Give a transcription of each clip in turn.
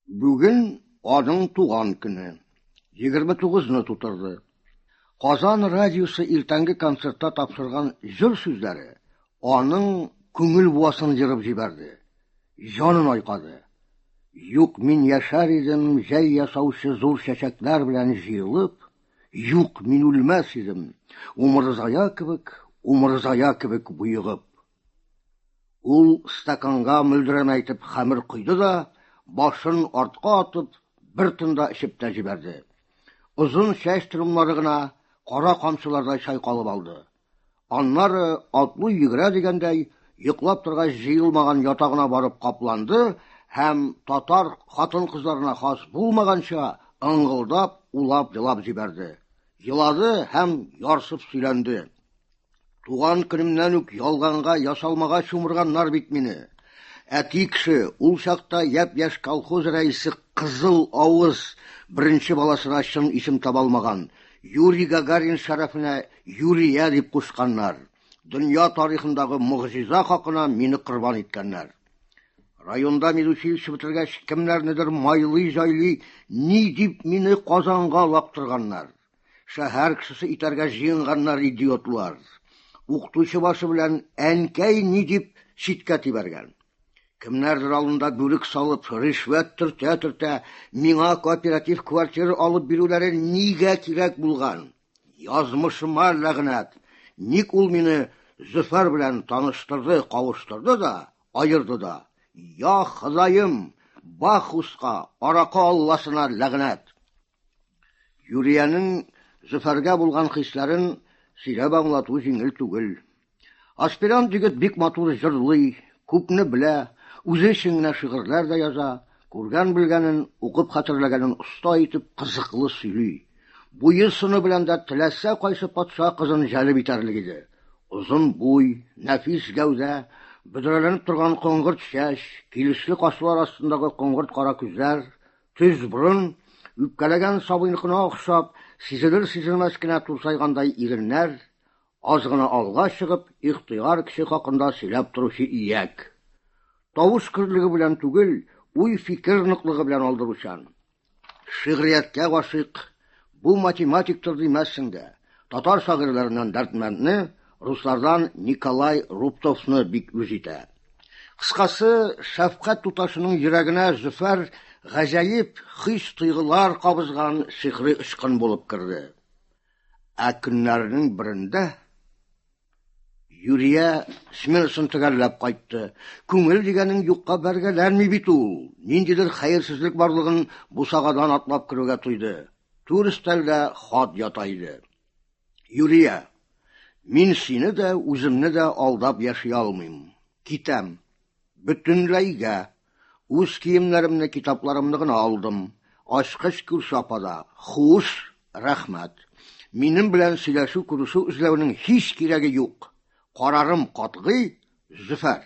Бүген аның туган көне. 29-ны тутырды. Казан радиосы иртәнге концертта тапшырган җыр сүзләре аның күңел буасын җырып җибәрде. Җанын айкады. Юк, мин яшәр идем, җәй ясаучы зур чәчәкләр белән җыелып, юк, мин үлмәс идем, умырзая кебек буйыгып. Ул стаканга мөлдерәм әйтеп хәмер койды да, башын артка атып, бер тында эчеп тә җибәрде. Озын чәч трумнары гына кара камчылардай чайкалып алды. Аннары атлый йөгерә дигәндәй, йоклап торгач җыелмаган ятагына барып капланды һәм татар хатын-кызларына хас булмаганча ыңгылдап, улап, елап җибәрде. Елады һәм ярсып сөйләнде. Туган көнемнән үк ялганга, ясалмага чумырганнар бит мине. Әти кеше, ул чакта яп-яшь колхоз рәисе кызыл авыз беренче баласына чын исем таба алмаган. Юрий Гагарин шәрәфенә Юрия дип кушканнар. Дөнья тарихындагы мугҗиза хакына мине курбан иткәннәр. Районда медучилище бетергәч, кемнәрнедер майлый-җайлый ни дип мине Казанга лаптырганнар. Шәһәр кешесе итәргә җыенганнар идиотлар. Укытучы башы белән әнкәй ни дип читкә тибәргән. Кемнәрдер алдында бүлек салып, ришвәт төртә-төртә, миңа кооператив квартира алып бирүләре нигә кирәк булган? Язмышыма ләгънәт. Ник ул мине Зөфәр белән таныштырды, кавыштырды да, айырды да? Я Ходаем, Бахуска, арака Алласына ләгънәт. Юриянең Зөфәргә булган хисләрен сөйләп аңлату җиңел түгел. Аспирант егет бик матур җырлый, күпне белә, үзе өчен генә шигырьләр дә яза, күргән-белгәнен, укып хәтерләгәнен оста итеп кызыклы сөйли. Буй-сыны белән дә теләсә кайсы патша кызын җәлеп итәрлек иде. Озын буй, нәфис гәүдә, бөдрәләнеп торган коңгырт чәч, килешле кашлар астындагы коңгырт кара күзләр, төз борын, үпкәләгән сабыйныкына охшап, сизелер-сизелмәс кенә турсайгандай иреннәр, аз гына алга чыгып, ихтыяр кеше хакында сөйләп торучы ияк. Тавыш кырлыгы белән түгел, уй-фикер ныклыгы белән алдыручан. Шигърияткә гашыйк, бу математиктыр димәссең дә. Татар шагыйрьләреннән дәртмәндне, руслардан Николай Рубцовны бик үз итә. Кыскасы, шәфкать туташының йөрәгенә Зөфәр гаҗәеп хис тойгылар кабызган сихри ычкын булып керде. Ә көннәрнең берендә Юрия сменасын төгәлләп кайтты. Күңел дигәнең юкка бәргәләнми бит ул. Ниндидер хәерсезлек барлыгын бусагадан атлап керүгә туйды. Туристләргә хат ята иде. Юрия, мин сине дә, үземне дә алдап яши алмыйм. Китәм. Бөтенләйгә. Үз киемнәремне, китапларымны гына алдым. Ачкыч Күршапада. Хуш, рәхмәт. Минем белән сөйләшү, күрешү эзләүнең һич кирәге юк. Карарым катгый, Зөфәр.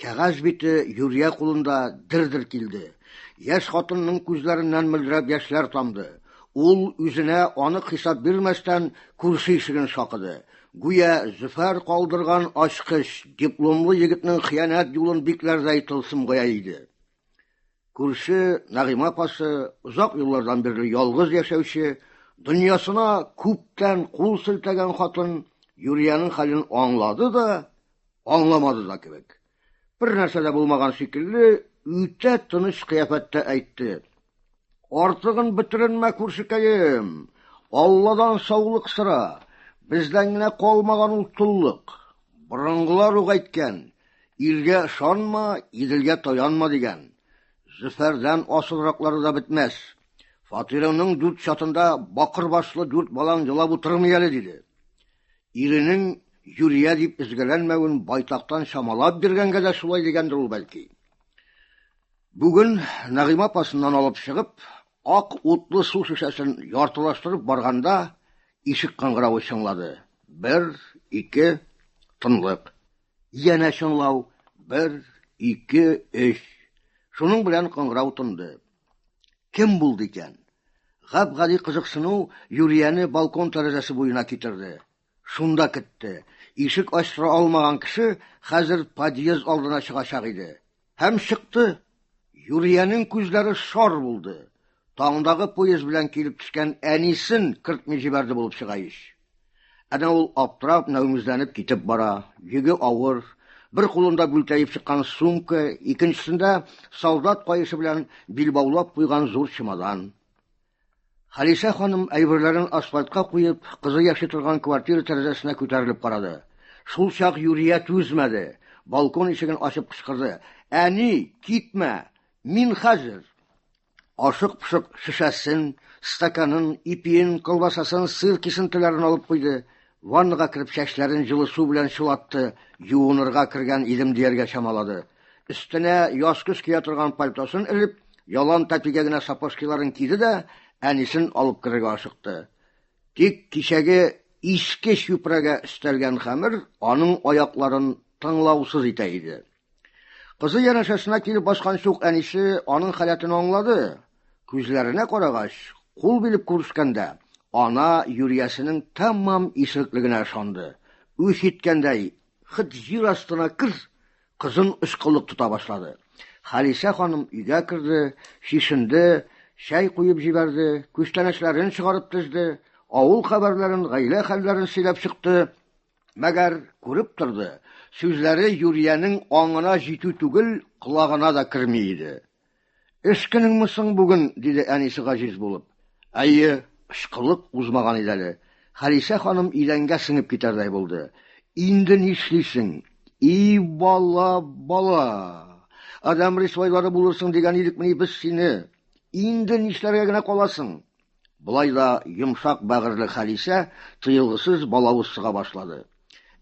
Кәгазь бите Юрия кулында дер-дер килде. Яшь хатынның күзләреннән мөлдерәп яшьләр тамды. Ул үзенә аны хисап бирмәстән күрше ишеген шакыды. Гүя Зөфәр калдырган ачкыч, дипломлы егетнең хыянәт юлын бикләрдәй тылсым гыя иде. Күрше Нагыйма апасы узак еллардан бирле ялгыз яшәүче, дөньясына күптән кул селтәгән хатын Юрияның хәлен аңлады да, аңламады да кебек. Бер нәрсә дә булмаган шикелле, үтә тыныч кыяфәттә әйтте. Артыгын бетеренмә, күршекәем. Алладан саулык сора. Бездән генә калмаган ул туллык. Борынгылар ук әйткән, илгә ышанма, иделгә таянма дигән. Зөфәрдән асылраклары да бетмәс. Фатирының 4 чатында бакыр башлы 4 балаң елап утырмый әле диде. Иренең Юрия дип изгеләнмәвен байтактан шамалап биргәнгә дә шулай дигәндер ул бәлки. Бүген Нагыйма апасыннан алып чыгып, ак утлы су шешәсен яртылаштырып барганда, ишек кыңгыравы чыңлады. 1, 2, тынлык. Янә чыңлау. 1, 2, 3. Шуның белән кыңгырау тынды. Кем булды икән? Гап-гади кызыксыну Юрияны балкон тәрәзәсе буена китерде. Шунда китте. Ишек ачтыра алмаган кеше хәзер подъезд алдына чыгачак иде. Һәм чыкты. Юриянең күзләре шар булды. Таңдагы поезд белән килеп төшкән әнисен кыртмый җибәрде булып чыга ич. Әнә ул аптырап, нәүмезләнеп китеп бара. Йөге авыр, бер кулында бүлтәеп чыккан сумка, икенчесендә солдат каешы белән билбаулап куйган зур чемодан. Халисә ханым әйберләрен асфальтка куеп, кызы яши торган квартира тәрәзәсенә күтәрелеп карады. Шул чак Юрия түзмәде. Балкон ишеген ачып кычкырды. Әни, китмә, мин хәзер. Ашык-пышык шешәсен, стаканын, ипиен, колбасасын, сыр кисентеләрен алып куйды. Ваннага кирип чәчләрен җылы су белән чылатты. Юынырга кергән идем дияргә чамалады. Өстенә яз-көз кия торган пальтосын элеп, ялан тәпигә генә сапожкаларын киде дә, әнисен алып кирергә ашыкты. Тик кичәге иске чүпрәгә өстәлгән хәмер аның аякларын тыңлаусыз итә иде. Кызы янәшәсенә килеп баскан чук әнисе аның хәләтен аңлады. Күзләренә карагач, кул билеп күрешкәндә, ана Юриясенең тәмам исереклегенә ышанды. Үч иткәндәй, хит җир астына кир, кызын ышкылык тота башлады. Халисә ханым өйгә керде, шишенде, чәй куеп җибәрде, күстәнәчләрен чыгарып тезде, авыл хәбәрләрен, гаилә хәлләрен сөйләп чыкты. Мәгәр күреп торды, сүзләре Юриянең аңына җитү түгел, колагына да керми иде. Эшкенеңме соң бүген, диде әнисе гаҗиз булып. Әйе, ышкылык узмаган иде әле. Халисә ханым идәнгә сеңеп китәрдәй булды. Инде нишлисең? И бала, бала. Адам рисвайлары булырсың дигән идекмени без сине. Инде нишләргә генә каласың? Булай да йомшак бәгырьле Халисә тыелгысыз балавыз сыга башлады.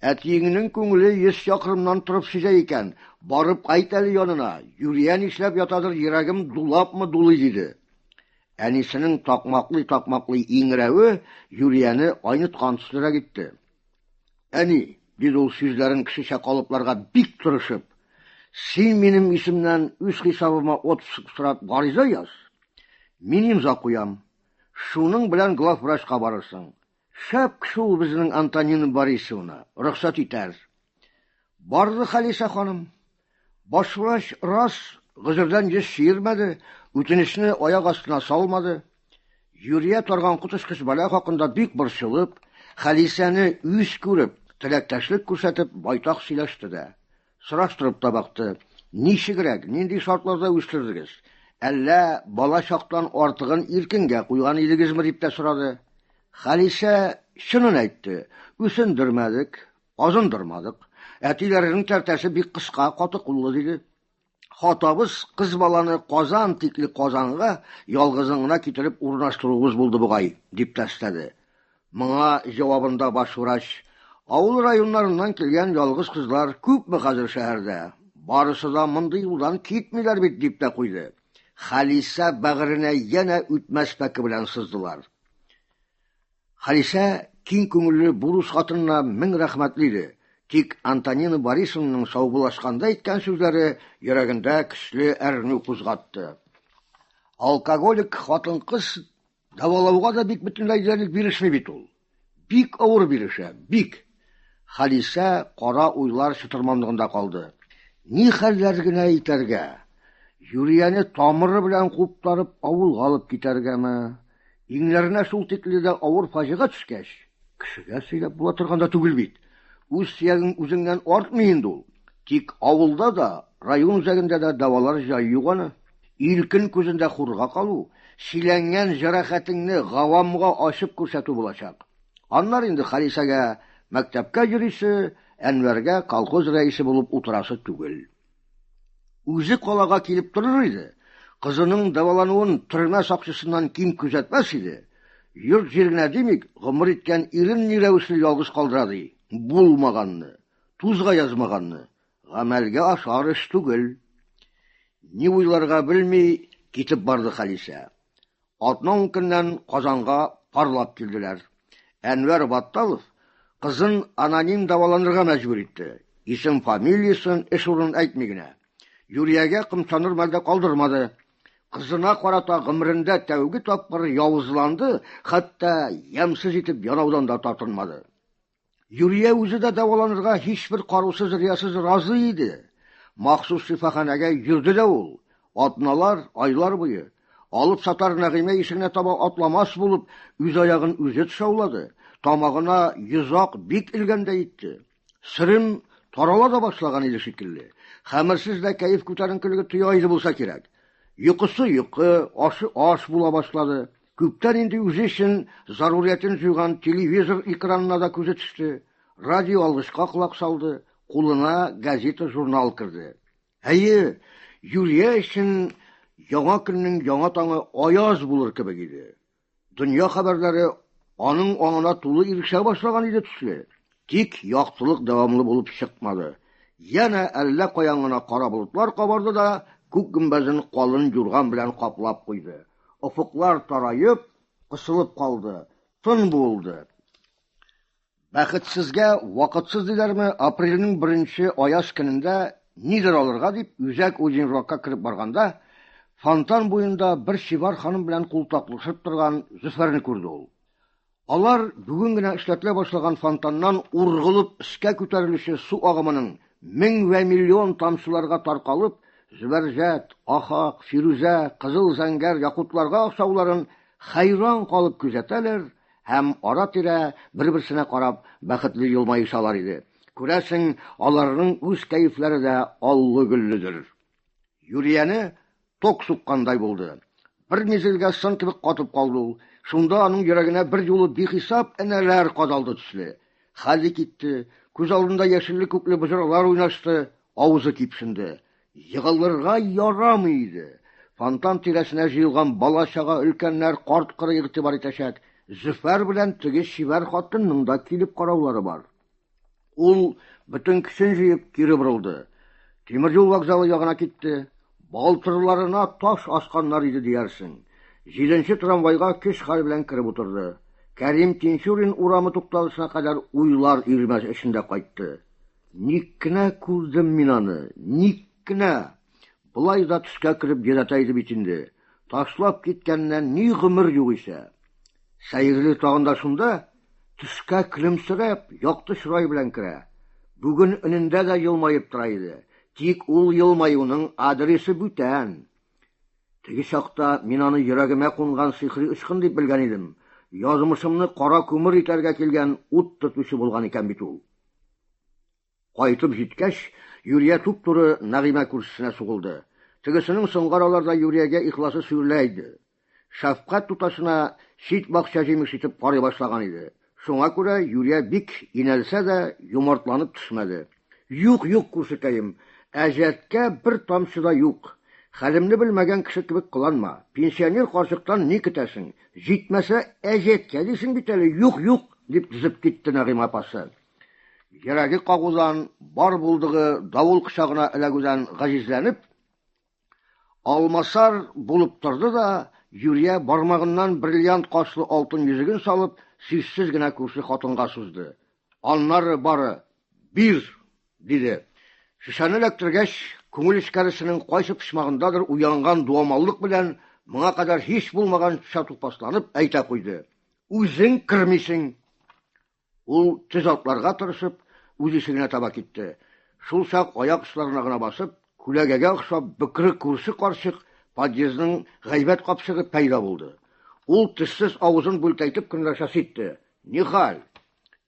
Әтиеңнең күңеле 100 чакрымнан торып сизә икән. Барып айт әле янына. Юрия нишләп ятадыр, йөрәгем дулапмы дулый диде. Әнисенең такмаклый иңрәве Юрияны айныткан төслерәк итте. Әни, диде ул сүзләрен кешечә калыпларга бик тырышып. Син минем исемнән үз хисабыма от сырап гариза яз. Мин имза куям. Шуның белән главврачка барырсың. Шәп кеше ул безнең Антонина Борисовна, рөхсәт итәр. Барды Халисә ханым. Башврач раз гызырдан еш шиермәде, үтенечне аяк астына салмады. Юрия торган кутышкыч бала хакында бик борчылып, Халисәне үз күреп, теләктәшлек күрсәтеп, байтак сөйләште дә. Сораштырып та бакты. Ничегрәк, нинди шартларда үстердегез? Әллә бала чактан артыгын иркенгә куйган идегезме дип тә сорады. Халисә шуны әйтте. Үсендермәдек, азындырмадык. Әтиләренең тәртәсе бик кыска, каты куллы диде. Хатабыз кыз баланы Казан тикле Казанга ялгызыңына китереп урнаштыруыбыз булды бугай, дип тәстәде. Моңа җавабында башврач: авыл районнарыннан килгән ялгыз кызлар күпме хәзер шәһәрдә? Барысы да мондый юлдан китмиләр бит, дип тә куйды. Халисә бәгыренә янә үтмәс пәке белән сыздылар. Халисә киң күңелле бурус хатынына мең рәхмәтле иде. Тик Антонина Борисовнаның саубулашканда әйткән сүзләре йөрәгендә көчле әрнү кузгатты. Алкоголик хатын-кыз давалауга да бик бөтенләй диярлек бирешми бит ул. Бик авыр бирешә, бик. Халисә кара уйлар чытырманлыгында калды. Ни хәлләр генә итәргә? Юрияне тамыры белән куптарып авылга алып китәргәме? Иңнәренә шул тикле дә авыр фаҗига төшкәч, кешегә сөйләп була торганда түгел бит. Үз сөягың үзеңнән артмый инде ул. Тик авылда да, район үзәгендә дә давалар җай юганы. Иркен күзендә хурга калу, сөйләнгән җәрәхәтеңне гавамга ачып күрсәтү булачак. Аннар инде Халисәгә мәктәпкә йөрисе, Әнвәргә колхоз рәисе булып утырасы түгел. Үзе калага килеп торыр иде. Кызының давалануын төрмә сакчысыннан ким күзәтмәс иде. Йорт җиренә димик, гомер иткән ирен ни рәвешле ялгыз калдырады. Булмаганны, тузга язмаганны, гамәлгә ашар эш түгел. Ни уйларга белми китеп барды Халисә. Атна-ун көннән Казанга парлап килделәр. Әнвәр Батталов кызын аноним даваланырга мәҗбүр итте. Исем, фамилиясын, эш урынын әйтми генә. Юриягә кымсаныр мәлдә калдырмады. Кызына карата гомерендә тәүге тапкыр явызланды, хәтта ямсыз итеп янаудан да тартынмады. Юрия үзе дә даваланырга һичбер карусыз, риясыз разый иде. Махсус шифаханәгә йөрде дә ул. Атналар, айлар буе алып сатар Нәгыймә ишегенә таба атламас булып, үз аягын үзе тышаулады. Тамагына йозак бик илгәндә итте. Сырым тарала да башлаган иде шикелле. Хәмерсез дә кәеф күтәренкелеге тоя иде булса кирәк. Йокысы йокы, ашы аш була башлады. Күптән инде үзе өчен зарурiyatын җуйган телевизор экранына да күзе төште. Радио алгычка колак салды, кулына газета, журнал керде. Әйе, Юлия өчен яңа көннең яңа таңы аяз булыр кебек иде. Дөнья хәбәрләре аның аңына тулы ирешә башлаган иде төсле. Тик яктылык дәвамлы булып чыкмады. Яна әллә каян гына кара болытлар кабарды да күк гөмбәзен калын юрган белән каплап куйды. Офыклар тарайып, кысылып калды. Тын булды. Бәхетсезгә вакытсыз диләрме, апрельнең 1-нче аяз көнендә нидер алырга дип үзәк уҗинракка кирип барганда, фонтан буенда бер чибар ханым белән култаклышып торган Зөфәрне күрде ул. Алар бүген генә эшләтелә башлаган фонтаннан ургылып искә күтәрелүче су агымының 1000 вә миллион тамчыларга таркалып, Зөбәрҗәт, Ахак, Фирүзә, Кызыл зәңгәр якутларга охшауларын хайран калып күзәтәләр һәм ара-тирә бер-берсенә карап бәхетле елмаешалар иде. Күрәсең, аларның үз кәефләре дә аллы-гөлледер. Юрияне ток суккандай булды. Бер мизелгә сын кебек катып калды ул. Шунда аның йөрәгенә бер юлы бихисап энәләр кадалды төсле. Хәли китте, күз алдында яшелле-күкле бөҗрәләр уйнашты, авызы кипшенде. Йыгылырга ярамый иде. Фонтан тирәсенә җыелган бала-чага, өлкәннәр, карт-коры игътибар итәчәк. Зөфәр белән теге шибәр хатынның да килеп караулары бар. Ул бөтен көчен җыеп кире борылды. Тимер юл вокзалы ягына китте. Балтырларына таш асканнар иде диярсең. 7-нче трамвайга көч-хәл белән кирип утырды. Кәрим Тинчурин урамы тукталышына кадәр уйлар ирмәс эчендә кайтты. Ник кенә күрдем мин аны, ник кенә. Булай да төскә кирип йөрәтә иде бит инде. Ташлап киткәннән ни гомер юк исә. Сәйрле тагында шунда төскә көлемсерәп, якты чырай белән керә. Бүген өнендә дә елмаеп тора иде. Тик ул елмаюның адресы бүтән. Теге чакта мин аны йөрәгемә кунган сихри ычкын дип белгән идем. Язмышымны кара күмер итәргә килгән ут тотучы булган икән бит ул. Кайтып җиткәч, Юрия туп-туры Нәгыймә күршесенә сугылды. Тегесенең соңгараларда Юриягә ихласы сүрелә иде. Шәфкать туташына чит бакча җимеш итеп карый башлаган иде. Шуңа күрә Юрия бик инәлсә дә юмартланып төшмәде. Юк, күрсәтәем. Әҗәткә бер тамчы да юк. Хәлемне белмәгән кеше кебек кыланма. Пенсионер карчыктан ни көтәсең? Җитмәсә, әҗәткә дисең бит әле. Юк, дип тизеп китте Нәгыймә апасы. Йөрәге кагудан, бар булдыгы давыл кычагына эләгүдән гаҗизләнеп, алмасар булып торды да, Юрия бармагыннан бриллиант кашлы алтын йөзеген салып, сизсез генә күрше хатынга сузды. Аннары бары бир диде. Шишаны эләктергәч, күңел эчкәресенең кайсы пычмагындадыр уянган дуамаллык белән моңа кадәр һич булмаган чатупасланып әйтә куйды. Үзең кирмисең. Ул тез атларга тырышып, үз ишегенә таба китте. Шул чак аяк очларына гына басып, күләгәгә охшап бөкре күрше карчык подъездның гайбәт капчыгы пәйда булды. Ул тешсез авызын бүлтәйтеп көнләшә ситте. Ни хәл?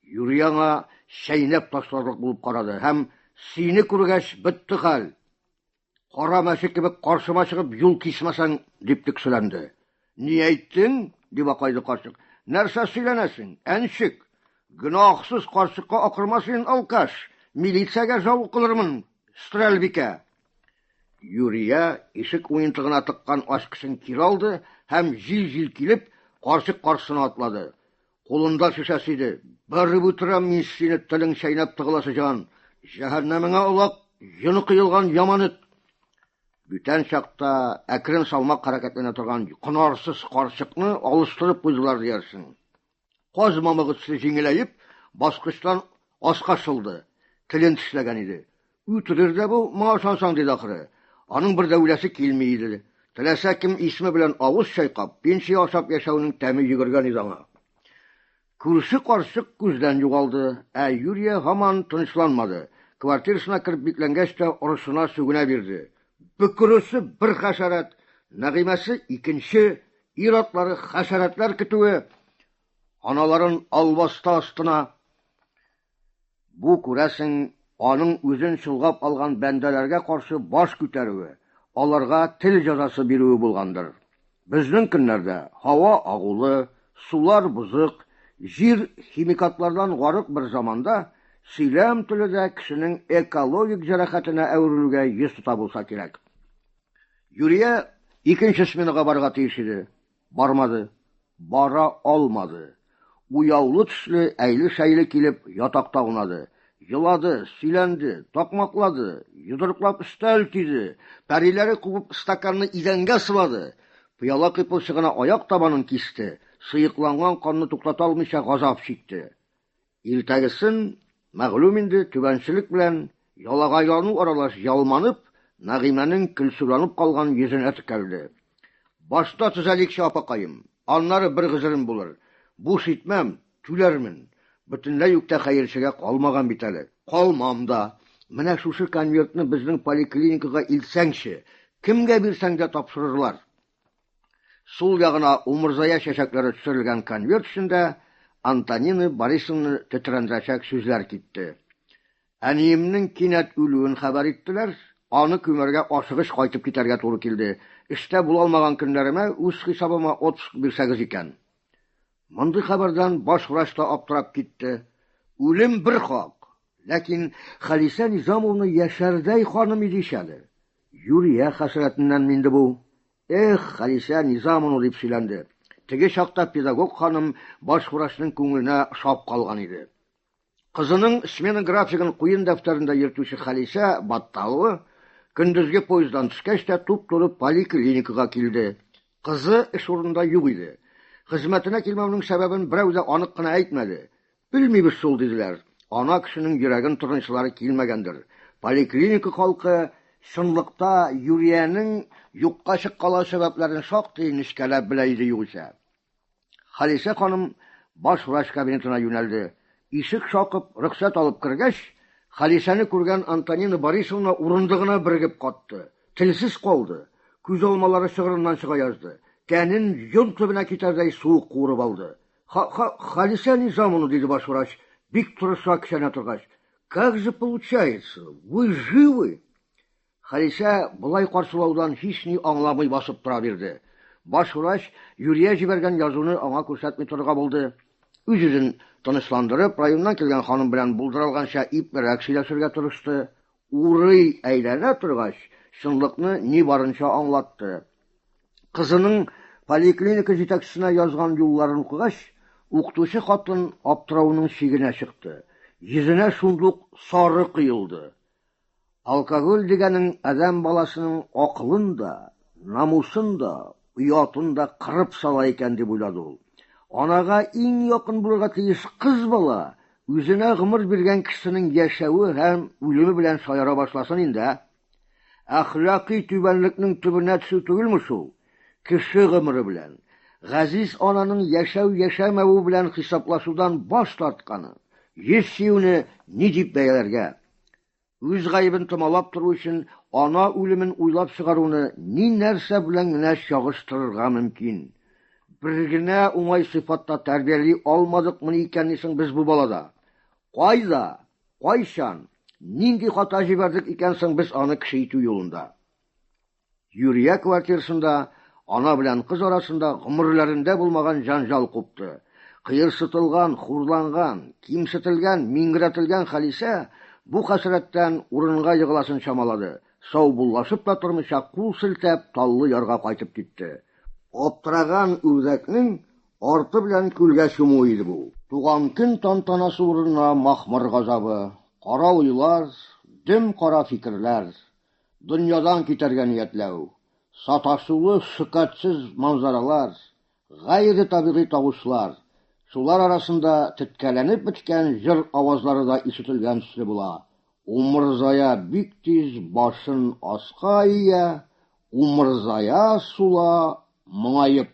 Юрияңа шәйнәп ташларлык булып карады һәм сине күргәч бетте хәл. Кара мәче кебек каршыма чыгып юл кисмәсәң дип тикселәнде. Ни әйттең? Дип акайды карчык. Нәрсә сөйләнәсең? Әнчек. Гөнаһсыз карчыкка акырмасын алкаш. Милициягә жау кылырмын. Стрельбикә. Юрия ишек уентыгына тыккан ачкычын кире алды һәм җил килеп карчык каршысына атлады. Кулында шешәсе иде. Бәреп үтерәм мин сине телең чәйнәп тыгыласы җан. Җәһәннәмеңә улак, йоны кыелган яманет. Бүтән чакта әкрен салмак хәрәкәтләнә торган кынарсыз карчыкны алыштырып куйдылар диярсең. Каз мамыгысы җиңеләеп, баскычтан аска шылды. Телен тешләгән иде. Үтерер дә бу, моңа ышансаң диде ахыры. Аның бер дәүләсе килми иде. Теләсә кем исме белән авыз чайкап, пенсия ашап яшәүнең тәме йөгергән иде аңа. Күрше карчык күздән югалды, Юрия һаман тынычланмады. Квартирасына кирип бикләнгәч тә орышына сүгенә бирде. Бөкірісі бір хашарат, нағимасы икенче, иратлары хашаратлар кітуі, аналарын албаста астына. Бу күрәсең, аның үзен шылғап алған бәндәләргә каршы баш күтәрүе, аларга тел җәзасы бирүе булгандыр. Безнең көннәрдә һава агулы, сулар бузык, җир химикатлардан гарык бір заманда сөйләм теле дә кешенең экологик җәрәхәтенә әверелүгә йөз тота булса кирәк. Юрия икенче сменага барырга тиеш иде. Бармады, бара алмады. Уяулы төсле әйле-шәйле килеп ятакта унады. Йылады, сөйләнде, такмаклады, йодрыклап өстәл тиде, пәриләре кубып стаканны идәнгә сылады. Пыяла кыйпылчыгына аяк табанын кисте, сыйыкланган канны туктата алмыйча газап чикте. Иртәгесен, мәгълүм инде, түбәнчелек белән ялагайлану аралаш ялманып, Нәгыймәнең көлсүләнеп калган йөзенә текәлде. Башта төзәлекче апакаем, аннары бер гызырым булыр. Буш итмәм, түләрмен. Бөтенләй үк тә хәерчегә калмаган бит әле. Калмам да. Менә шушы конвертны безнең поликлиникага илсәңче, кемгә бирсәң дә тапшырырлар. Сул ягына умырзая чәчәкләре төшерелгән конверт эчендә Антонина Борисовна тетрәндерәчәк сүзләр китте. Әниемнең кинәт үлүен хәбәр иттеләр. Аны күмәргә ашыгыш кайтып китәргә туры килде. Эштә була алмаган көннәремә үз хисабыма отпуск бирсәгез икән. Мондый хәбәрдән баш врач та аптырап китте. Үлем бер хак. Ләкин Халисә Низамовна яшәрдәй ханым иде ишәде. Юрия хәсрәтеннән минде бу. Эх, Халисә Низамовна дип сөйләнде. Теге чакта педагог ханым баш врачның күңеленә шап калган иде. Кызының смена графигын куен дәфтәрендә йөртүче Халисә Батталова көндезге поезддан төшкәч тә туп-туры поликлиникага килде. Кызы эш урынында юк иде. Хезмәтенә килмәүнең сәбәбен берәү дә анык кына әйтмәде. Белмибез шул диделәр. Ана кешенең йөрәген тырнычылары килмәгәндер. Поликлиника халкы чынлыкта Юриянең юкка чыккан сәбәпләрен шактый нечкәләп белә иде югыйсә. Халисә ханым баш врач кабинетына юнәлде. Ишек шакып, рөхсәт алып кергәч, Халисәне күргән Антонина Борисовна урындыгына биргеп катты. Телсез калды. Күз алмалары шыгырыннан чыга язды. Тәнен йон төбенә китәрдәй суык куырып алды. Халисә Низамовна, диде баш врач, бик тырыша кешәнә торгач. Как же получается? Вы живы? Халисә булай каршылаудан һич ни аңламый басып тора бирде. Баш врач Юрия җибәргән язуны аңа күрсәтми торырга булды. Үзен тынычландырып, районнан килгән ханым белән булдырылганча ипмәрәк сөйләшергә тырышты. Урый әйләнә торгач, чынлыкны ни барынча аңлатты. Кызының поликлиника җитәкчесенә язган юлларын укыгач, укытучы хатын аптырауның чигенә чыкты. Йөзенә шундук сары кыелды. Алкоголь дигәнең адәм баласының акылын да, намусын да, уятын да кырып сала икән дип уйлады ул. Анага иң якын булырга тиеш кыз бала үзенә гомер биргән кешенең яшәве һәм үлеме белән шаяра башласын инде. Әхлакый түбәнлекнең төбенә төшү түгелме шул? Кеше гомере белән, газиз ананың яшәү-яшәмәве белән хисаплашудан баш тартканы. Яшәүне ни дип бәяләргә? Үз гаебен томалап тору өчен ана үлемен уйлап чыгаруны ни нәрсә белән генә чагыштырырга мөмкин? Бер генә уңай сыйфатта тәрбияли алмадыкмы икәннисең без бу балада? Кайда? Кайчан? Нинди хата җибәрдек икәнсең без аны кеше итү юлында? Юрия квартирасында ана белән кыз арасында гомерләрендә булмаган җанҗал купты. Кыерсытылган, хурланган, кимсетелгән, миңгрәтелгән Халисә бу хәсрәттән урынга егыласын чамалады. Саубуллашып та тормыйча кул селтәп таллы ярга кайтып китте. Аптыраган үрдәкнең арты белән күлгә чуму иде бу. Туган көн тантанасы урынына махмыр газабы, кара уйлар, дөм кара фикерләр, дөньядан китәргә ниятләү, саташулы шикәтсез манзаралар, гайре табигый тавышлар. Шулар арасында теткәләнеп беткән җыр авазлары да ишетелгән төсле була. Умырзая бик тиз башын аска ия, умырзая сула моңаеп